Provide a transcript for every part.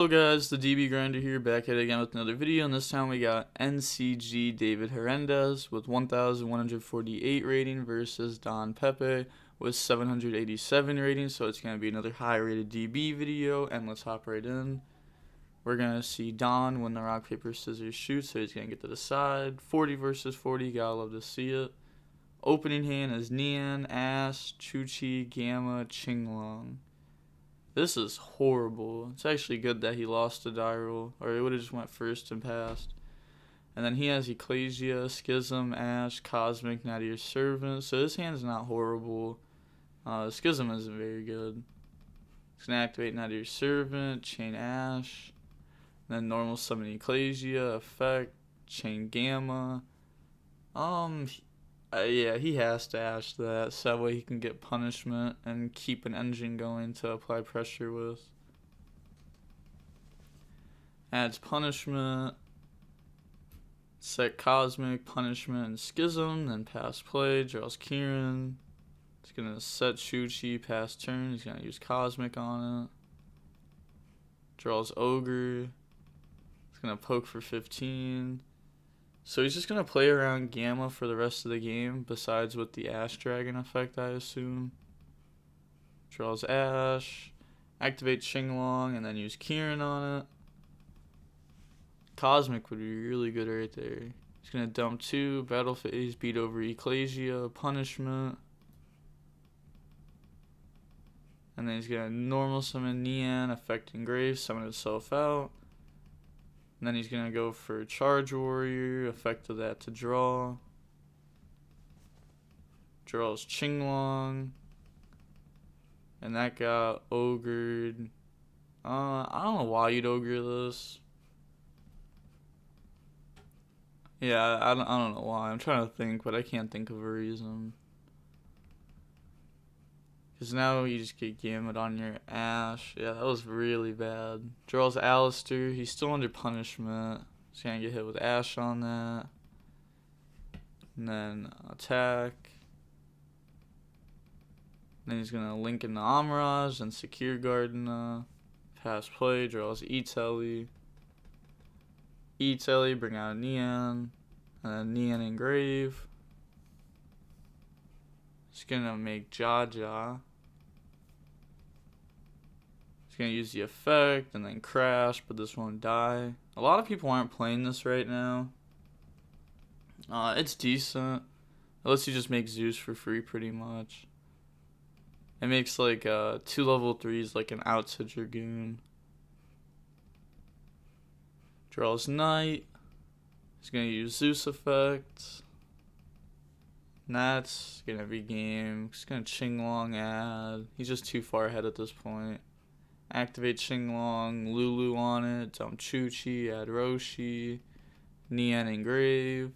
Hello guys, the DB Grinder here, back at it again with another video, and this time we got NCG David Hernandez with 1,148 rating versus Don Pepe with 787 rating, so it's going to be another high rated DB video, and let's hop right in. We're going to see Don win the rock, paper, scissors, shoot, so he's going to get to decide. 40 versus 40, gotta love to see it. Opening hand is Nian, Ash, Chuchi, Gamma, Qinglong. This is horrible. It's actually good that he lost to Dyrel, or it would have just went first and passed. And then he has Ecclesia, Schism, Ash, Cosmic, Nadir Servant. So this hand's not horrible. Schism isn't very good. It's going to activate Nadir Servant, Chain Ash, then normal summon Ecclesia, Effect, Chain Gamma. Yeah, he has to Ash that, so that way he can get punishment and keep an engine going to apply pressure with. Adds punishment, set Cosmic, punishment, and Schism, then pass play, draws Kieran. He's going to set Chuchi, pass turn, he's going to use Cosmic on it. Draws Ogre. He's going to poke for 15. So he's just going to play around Gamma for the rest of the game, besides with the Ash Dragon effect, I assume. Draws Ash, activate Qinglong, and then use Kieran on it. Cosmic would be really good right there. He's going to dump 2, battle phase, beat over Ecclesia, punishment. And then he's going to normal summon Nian, affecting Grave, summon itself out. And then he's going to go for Charge Warrior, effect of that to draw. Draws Qinglong. And that got ogred. I don't know why you'd ogre this. Yeah, I don't know why. I'm trying to think, but I can't think of a reason. Because now you just get Gamut on your Ash. Yeah, that was really bad. Draws Alistair. He's still under punishment. He's going to get hit with Ash on that. And then attack. And then he's going to link in the Amirage and secure Gardena. Pass play. Draws E-Telly. E-Telly. Bring out Nian. And then Nian engrave. He's going to make Jaja. Gonna use the effect and then crash, but this won't die. A lot of people aren't playing this right now. It's decent. It lets you just make Zeus for free pretty much. It makes like 2 level 3s like an out to Dragoon. Draws Knight. He's gonna use Zeus effect. And that's gonna be game. He's gonna Qinglong add. He's just too far ahead at this point. Activate Qinglong, Lulu on it, dump Chuchi, add Roshi, Nian engrave.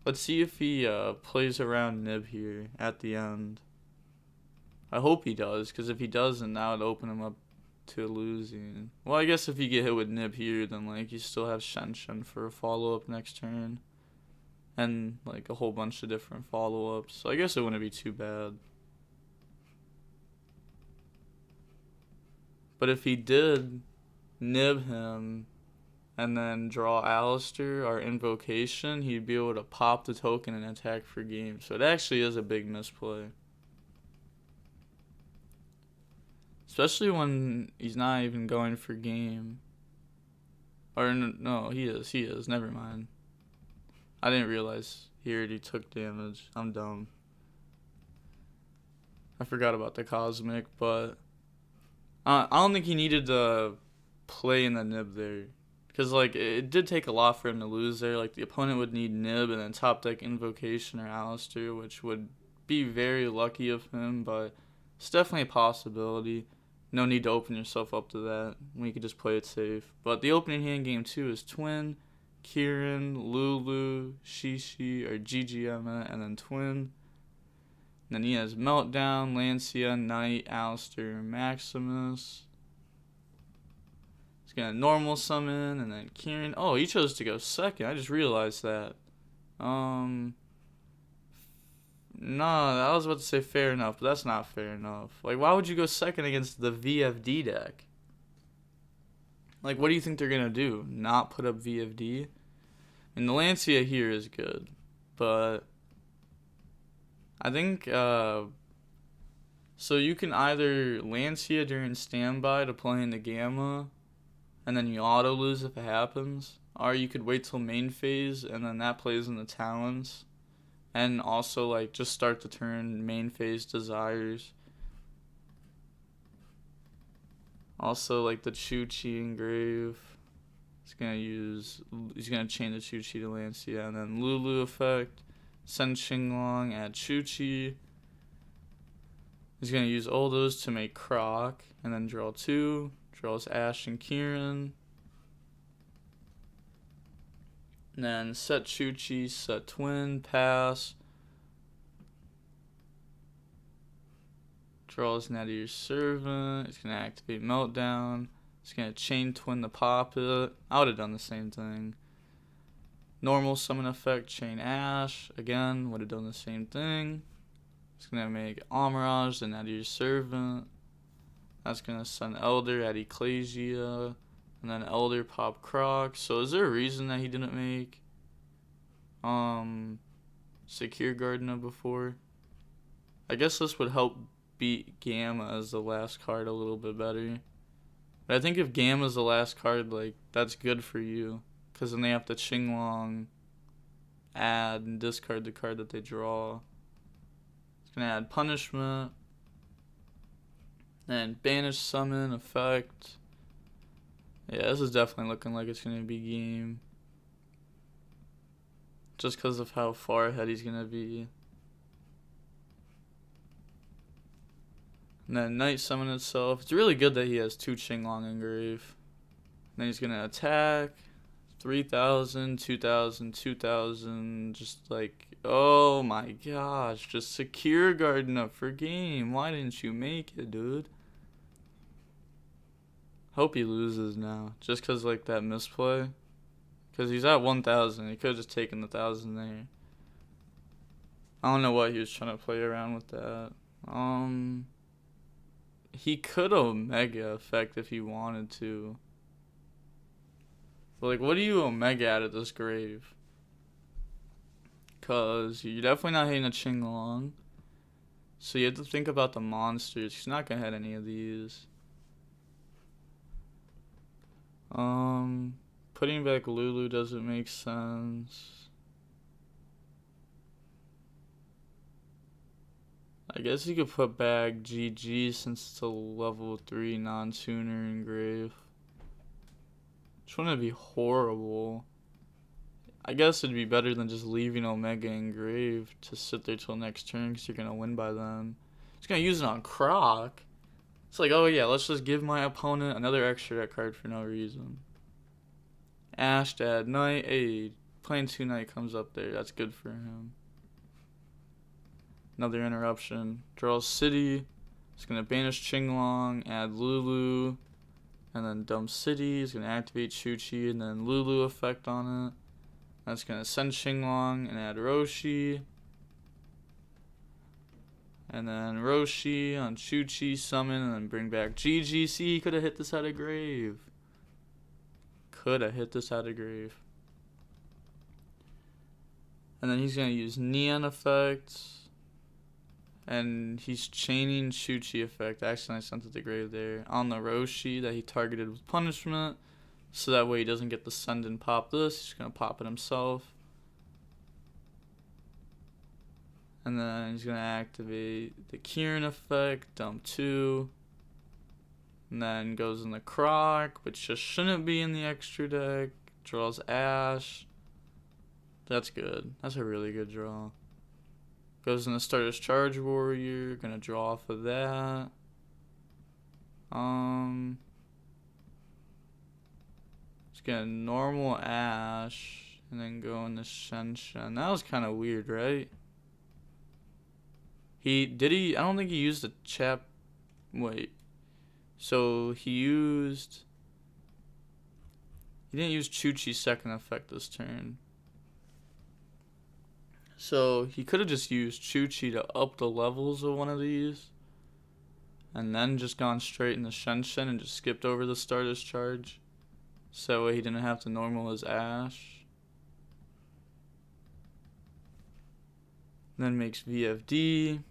Let's see if he plays around Nib here at the end. I hope he does, because if he doesn't, that would open him up to losing. Well, I guess if you get hit with Nib here, then like you still have Shen for a follow-up next turn. And like a whole bunch of different follow-ups. So I guess it wouldn't be too bad. But if he did nib him and then draw Alistair or Invocation, he'd be able to pop the token and attack for game. So it actually is a big misplay. Especially when he's not even going for game. Or no, he is. Never mind. I didn't realize he already took damage. I'm dumb. I forgot about the Cosmic, but I don't think he needed to play in the nib there. Because, like, it did take a lot for him to lose there. Like, the opponent would need nib and then top deck Invocation or Alistair, which would be very lucky of him, but it's definitely a possibility. No need to open yourself up to that. We could just play it safe. But the opening hand game 2 is Twin, Kieran, Lulu, Shishi, or GGM, and then Twin. And then he has Meltdown, Lancia, Knight, Alistair, Maximus. He's going to normal summon, and then Kieran. Oh, he chose to go second. I just realized that. No, I was about to say fair enough, but that's not fair enough. Like, why would you go second against the VFD deck? Like, what do you think they're gonna do? Not put up VFD? And the Lancia here is good, but I think so you can either Lancia during standby to play in the Gamma, and then you auto lose if it happens, or you could wait till main phase and then that plays in the talents, and also like just start the turn main phase desires. Also like the Chu-Chi engrave. He's gonna chain the Chu-Chi to Lancia, and then Lulu effect, send Qinglong, add Chu-Chi. He's gonna use all those to make Croc, and then draw 2. Draws Ash and Kieran. And then set Chu-Chi, set Twin, pass. Draws Nadir's Servant. He's gonna activate Meltdown. He's gonna chain Twin the Poppet. I would have done the same thing. Normal summon effect, chain Ash. Again, would have done the same thing. He's gonna make Amirage and Nadir's Servant. That's gonna send Elder at Ecclesia, and then Elder pop Croc. So is there a reason that he didn't make Secure Gardener before? I guess this would help beat Gamma as the last card a little bit better. But I think if Gamma's the last card, like, that's good for you, because then they have to Qinglong, add, and discard the card that they draw. It's gonna add Punishment. And Banish Summon effect. Yeah, this is definitely looking like it's going to be game. Just because of how far ahead he's going to be. And then Night Summon itself. It's really good that he has 2 Qinglong engrave. Then he's going to attack. 3,000, 2,000, 2,000. Just like, oh my gosh. Just Secure Garden up for game. Why didn't you make it, dude? Hope he loses now, just because like that misplay, because he's at 1,000. He could have just taken the 1,000 there. I don't know what he was trying to play around with that. He could Omega effect if he wanted to, but like, what do you Omega at this grave? Cause you're definitely not hitting a Qinglong, so you have to think about the monsters. He's not gonna hit any of these. Putting back Lulu doesn't make sense. I guess you could put back GG since it's a level 3 non-tuner engrave. Which wouldn't be horrible. I guess it'd be better than just leaving Omega engraved to sit there till next turn because you're going to win by then. Just going to use it on Croc. It's like, oh yeah, let's just give my opponent another extra deck card for no reason. Ash to add Knight. Hey, playing 2 Knight comes up there. That's good for him. Another interruption. Draws City. It's going to banish Qinglong, add Lulu, and then dump City. It's going to activate Chu-Chi and then Lulu effect on it. That's going to send Qinglong and add Roshi. And then Roshi on Chu-Chi summon and then bring back GGC. Could have hit this out of grave. And then he's going to use Neon effects. And he's chaining Chu-Chi effect. Actually, I sent it to grave there. On the Roshi that he targeted with punishment. So that way he doesn't get the send and pop this. He's going to pop it himself. And then he's going to activate the Kieran effect, dump 2. And then goes in the Croc, which just shouldn't be in the extra deck. Draws Ash. That's good. That's a really good draw. Goes in the Starter's Charge Warrior. Going to draw off of that. Just get a normal Ash. And then go into Shen Shen. That was kind of weird, right? I don't think he used the wait. So he didn't use Chu-Chi's second effect this turn. So he could have just used Chu-Chi to up the levels of one of these. And then just gone straight into Shen Shen and just skipped over the Starter's Charge. so that way he didn't have to normal his Ash. Then makes VFD,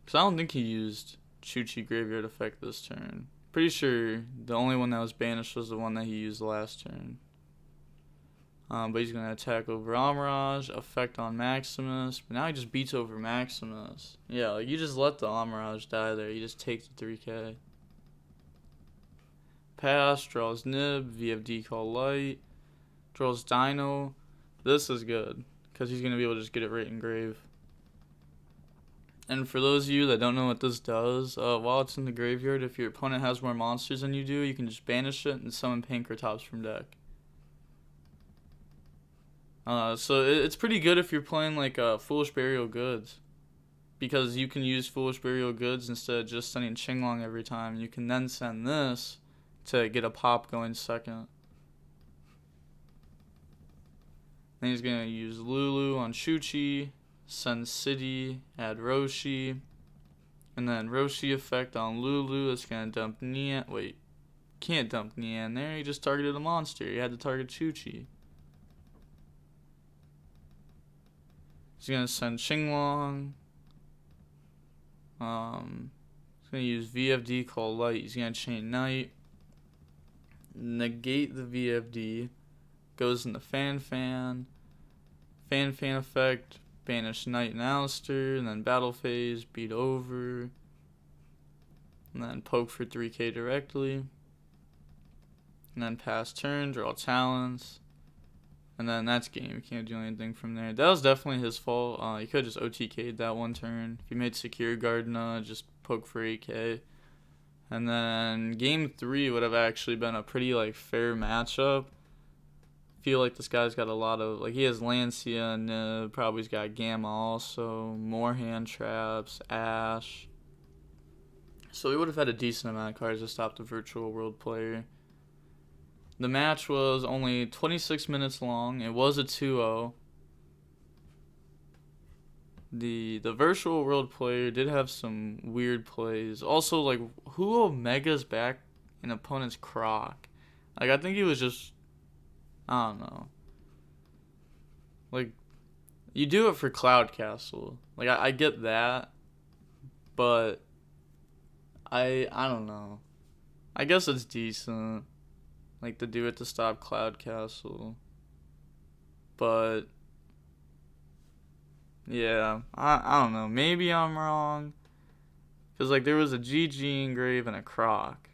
because I don't think he used Chuchi Graveyard Effect this turn. Pretty sure the only one that was banished was the one that he used last turn. But he's going to attack over Amirage, effect on Maximus, but now he just beats over Maximus. Yeah, like you just let the Amirage die there, you just take the 3k. Pass, draws Nib, VFD Call Light, draws Dino. This is good, because he's going to be able to just get it right in grave. And for those of you that don't know what this does, while it's in the graveyard, if your opponent has more monsters than you do, you can just banish it and summon Pankratops from deck. So it's pretty good if you're playing like Foolish Burial Goods, because you can use Foolish Burial Goods instead of just sending Qinglong every time. You can then send this to get a pop going second. Then he's going to use Lulu on Chuchi, send City, add Roshi, and then Roshi effect on Lulu. It's going to dump Nian. Wait, can't dump Nian there. He just targeted a monster. He had to target Chuchi. He's going to send Qinglong. He's going to use VFD Call Light. He's going to chain Knight. Negate the VFD. Goes in the Fan Fan effect. Banish Knight and Alistair. And then Battle Phase. Beat over. And then poke for 3k directly. And then pass turn. Draw Talents. And then that's game. You can't do anything from there. That was definitely his fault. He could have just OTK'd that one turn. If he made Secure Gardener, just poke for 8k. And then game 3 would have actually been a pretty like fair matchup. I feel like this guy's got a lot of, like, he has Lancia and probably he's got Gamma also, more hand traps, Ash. So he would have had a decent amount of cards to stop the Virtual World player. The match was only 26 minutes long. It was a 2-0. The Virtual World player did have some weird plays. Also, like, who Omega's back an opponent's Croc? Like, I think he was just, I don't know. Like, you do it for Cloud Castle. Like, I get that. But I don't know. I guess it's decent. Like, to do it to stop Cloud Castle. But yeah, I don't know. Maybe I'm wrong. Because, like, there was a GG engrave and a Croc.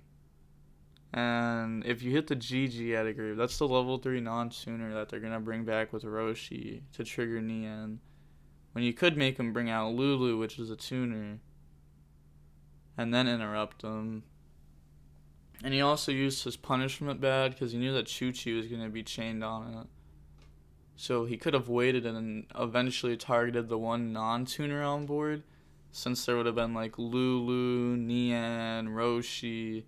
And if you hit the GG at a grave, that's the level 3 non-tuner that they're going to bring back with Roshi to trigger Nian. When you could make him bring out Lulu, which is a tuner, and then interrupt him. And he also used his punishment bad because he knew that Chuchi was going to be chained on it. So he could have waited and eventually targeted the one non-tuner on board, since there would have been like Lulu, Nian, Roshi,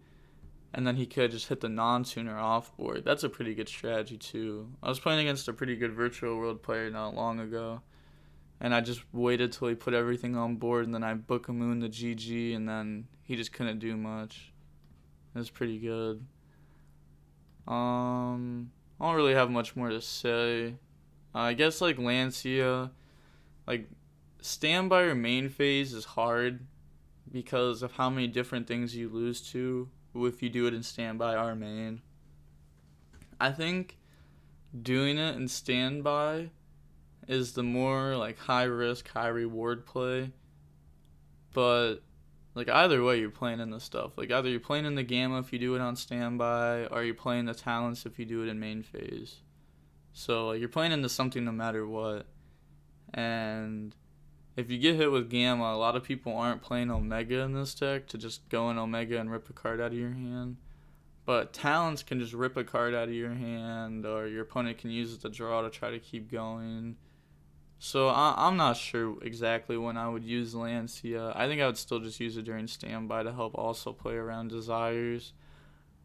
and then he could just hit the non-tuner off board. That's a pretty good strategy too. I was playing against a pretty good Virtual World player not long ago, and I just waited till he put everything on board, and then I book a moon the GG, and then he just couldn't do much. It was pretty good. I don't really have much more to say. I guess like Lancia, like standby or main phase is hard because of how many different things you lose to if you do it in standby or main. I think doing it in standby is the more like high risk, high reward play. But like either way, you're playing in the stuff. Like either you're playing in the Gamma if you do it on standby, or you're playing the talents if you do it in main phase. So like, you're playing into something no matter what. And if you get hit with Gamma, a lot of people aren't playing Omega in this deck to just go in Omega and rip a card out of your hand. But talents can just rip a card out of your hand, or your opponent can use it to draw to try to keep going. So I'm not sure exactly when I would use Lancia. I think I would still just use it during standby to help also play around Desires.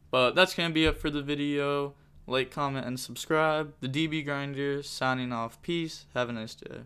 But that's going to be it for the video. Like, comment, and subscribe. The DB Grinder signing off. Peace. Have a nice day.